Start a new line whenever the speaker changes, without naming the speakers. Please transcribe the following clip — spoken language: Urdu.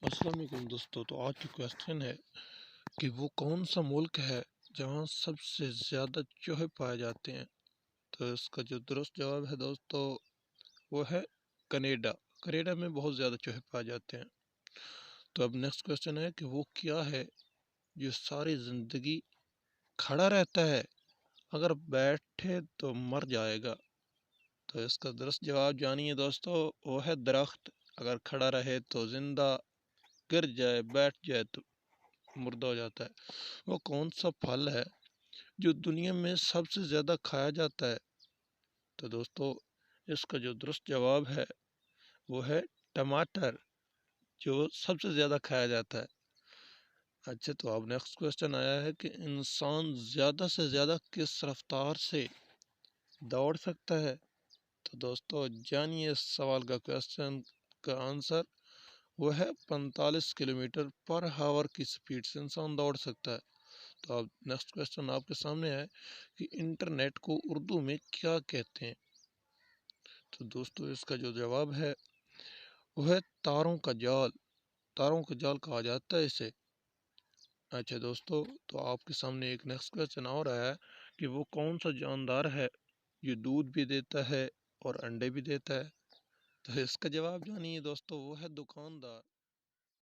السلام علیکم دوستو، تو آج کی کویسچن ہے کہ وہ کون سا ملک ہے جہاں سب سے زیادہ چوہے پائے جاتے ہیں؟ تو اس کا جو درست جواب ہے دوستو وہ ہے کینیڈا۔ کینیڈا میں بہت زیادہ چوہے پائے جاتے ہیں۔ تو اب نیکسٹ کویسچن ہے کہ وہ کیا ہے جو ساری زندگی کھڑا رہتا ہے، اگر بیٹھے تو مر جائے گا؟ تو اس کا درست جواب جانیے دوستو، وہ ہے درخت۔ اگر کھڑا رہے تو زندہ، گر جائے بیٹھ جائے تو مردہ ہو جاتا ہے۔ وہ کون سا پھل ہے جو دنیا میں سب سے زیادہ کھایا جاتا ہے؟ تو دوستو اس کا جو درست جواب ہے وہ ہے ٹماٹر، جو سب سے زیادہ کھایا جاتا ہے۔ اچھا، تو اب نیکسٹ کویسچن آیا ہے کہ انسان زیادہ سے زیادہ کس رفتار سے دوڑ سکتا ہے؟ تو دوستو جانیے اس سوال کا کویسچن کا آنسر، وہ ہے 45 کلومیٹر پر ہاور کی سپیڈ سے انسان دوڑ سکتا ہے۔ تو اب نیکسٹ کویسچن آپ کے سامنے ہے کہ انٹرنیٹ کو اردو میں کیا کہتے ہیں؟ تو دوستو اس کا جو جواب ہے وہ ہے تاروں کا جال۔ تاروں کا جال کہا جاتا ہے اسے۔ اچھا دوستو، تو آپ کے سامنے ایک نیکسٹ کویسچن اور ہے کہ وہ کون سا جاندار ہے جو دودھ بھی دیتا ہے اور انڈے بھی دیتا ہے؟ تو اس کا جواب جانیے دوستو، وہ ہے دکاندار۔